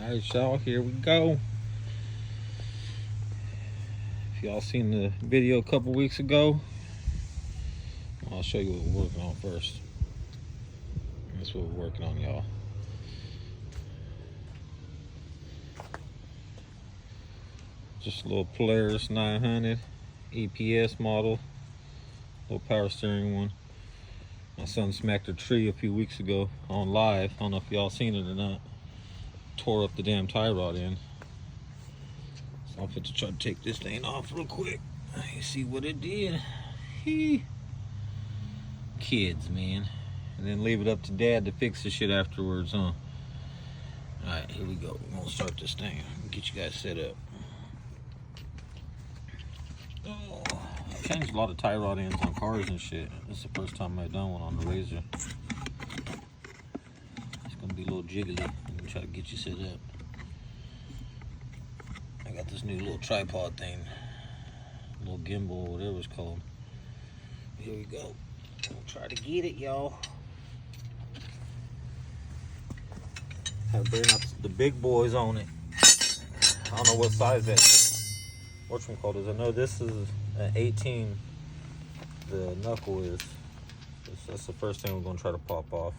Alright, y'all, here we go. If y'all seen the video a couple weeks ago, I'll show you what we're working on first. That's what we're working on, y'all. Just a little Polaris 900 EPS model, little power steering one. My son smacked a tree a few weeks ago on live. I don't know if y'all seen it or not. Tore up the damn tie rod in. So I'm going to try to take this thing off real quick. You see what it did. Kids, man. And then leave it up to Dad to fix the shit afterwards, huh? Alright, here we go. We're going to start this thing. Get you guys set up. Oh, I've changed a lot of tie rod ends on cars and shit. This is the first time I've done one on the Rzr. It's going to be a little jiggly. I'm going to try to get you set up. I got this new little tripod thing. Little gimbal, whatever it's called. Here we go. We'll try to get it, y'all. Have to bring up the big boys on it. I don't know what size that whatchamacallit is. I know this is an 18. The knuckle is. That's the first thing we're going to try to pop off.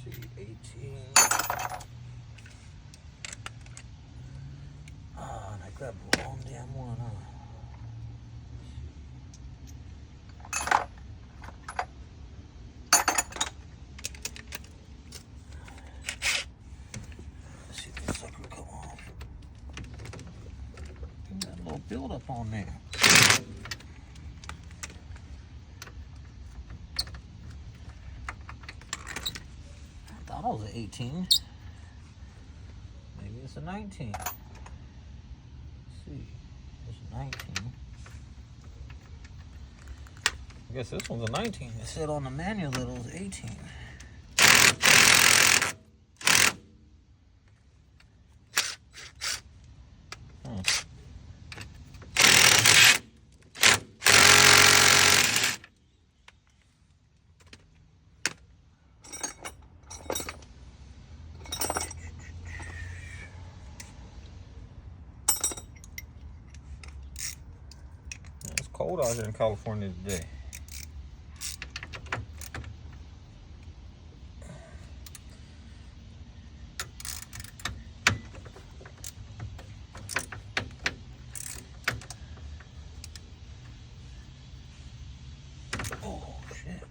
Let's see, 18. Ah, and I grabbed the wrong damn one, huh? Build up on there. I thought it was an 18. Maybe it's a 19. Let's see. It's a 19. I guess this one's a 19. It said on the manual that it was 18. Cold out here in California today. Oh shit.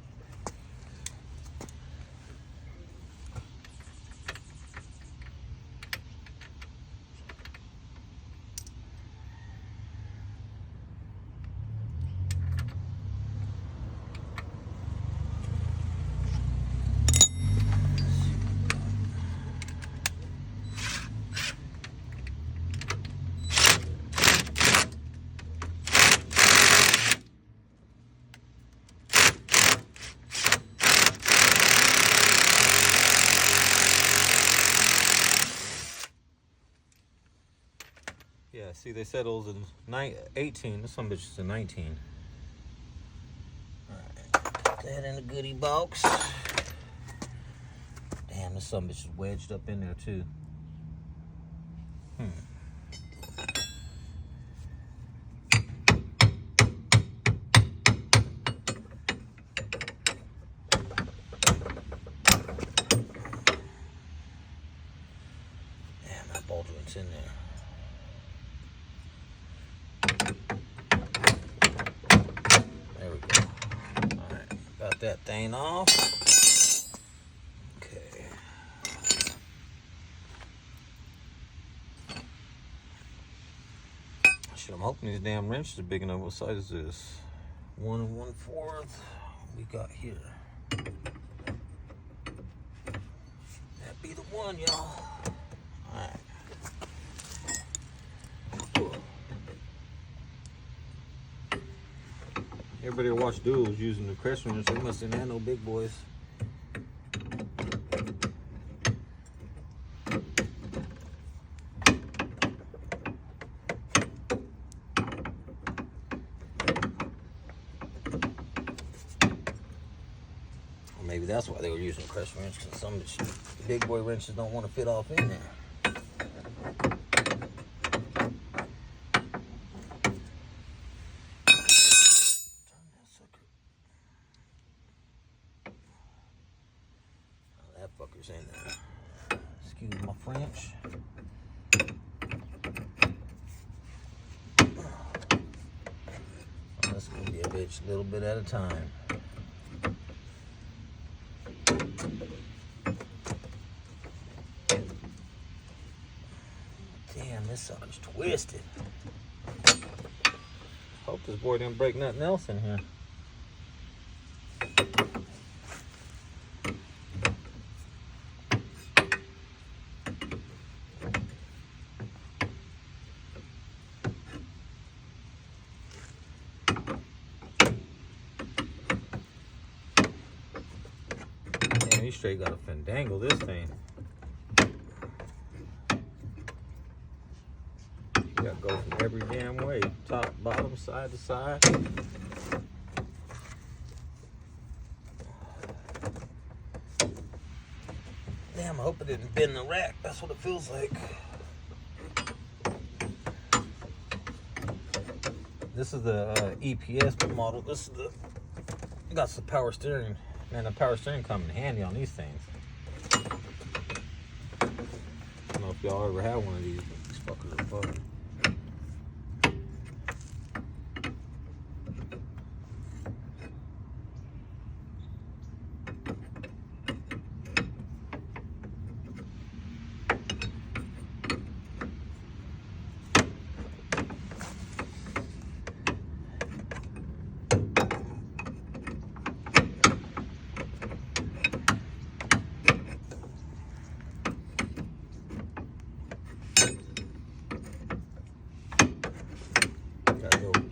Yeah, see, they said it was a 18. This some bitch is a 19. Alright, put that in the goodie box. Damn, this some bitch is wedged up in there, too. Damn, that ball joint's in there. Got that thing off. Okay. Shit, I'm hoping these damn wrenches are big enough. What size is this? 1 1/4 we got here. That be the one, y'all. Alright. Everybody who watched Duels using the crest wrench, they must have had no big boys. Or maybe that's why they were using a crest wrench, because some big boy wrenches don't want to fit off in there. motherfuckers in there. Excuse my French. That's gonna be a bitch, a little bit at a time. Damn, this sucker's twisted. Hope this boy didn't break nothing else in here. Damn, he straight got to fandangle this thing. You gotta go from every damn way. Top, bottom, side to side. Damn, I hope it didn't bend the rack. That's what it feels like. This is the EPS model. This is the, it got some power steering. Man, the power steering come in handy on these things. I don't know if y'all ever had one of these, but these fuckers are fun.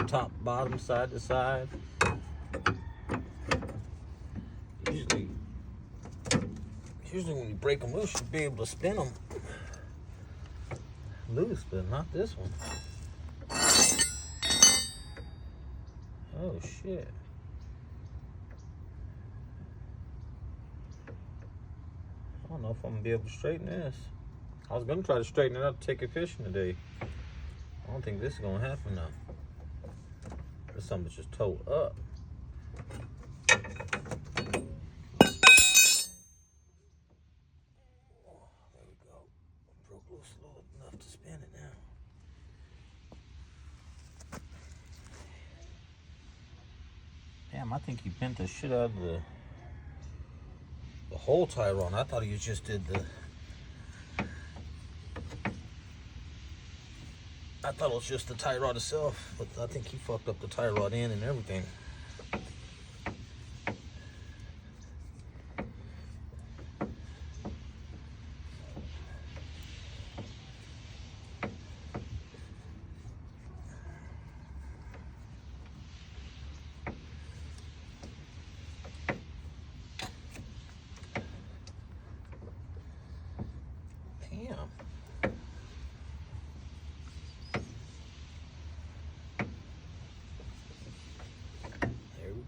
Top, bottom, side to side. Usually when you break them loose, you'll be able to spin them loose, but not this one. Oh shit. I don't know if I'm gonna be able to straighten this. I was gonna try to straighten it up to take it fishing today. I don't think this is gonna happen now. This something's just towed up. There we go. Broke loose low enough to spin it now. Damn, I think he bent the shit out of the whole tie rod. I thought he just did the. I thought it was just the tie rod itself, but I think he fucked up the tie rod end and everything.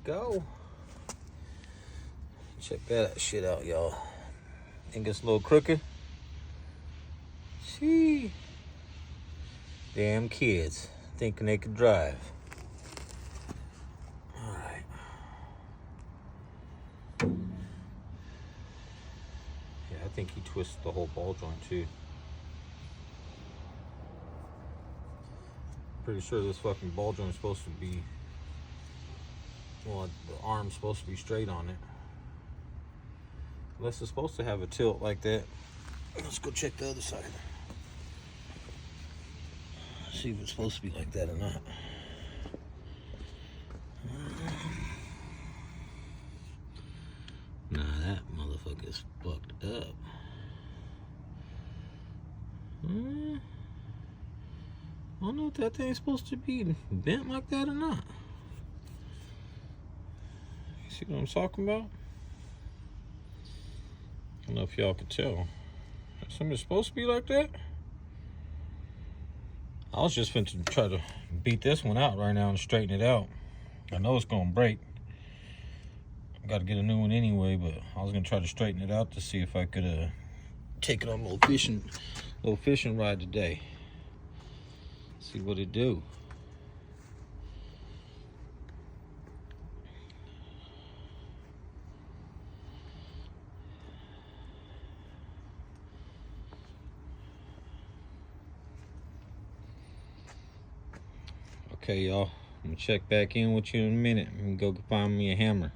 Go. Check that shit out, y'all. Think it's a little crooked? See? Damn kids thinking they could drive. Alright. Yeah, I think he twisted the whole ball joint too. Pretty sure this fucking ball joint is supposed to be, well, the arm's supposed to be straight on it. Unless it's supposed to have a tilt like that. Let's go check the other side. See if it's supposed to be like that or not. Nah, that motherfucker is fucked up. I don't know if that thing's supposed to be bent like that or not. See what I'm talking about? I don't know if y'all could tell. Something's supposed to be like that? I was just finna try to beat this one out right now and straighten it out. I know it's gonna break. I gotta get a new one anyway, but I was gonna try to straighten it out to see if I could take it on a little fishing ride today. See what it do. Okay, y'all. I'm gonna check back in with you in a minute and go find me a hammer.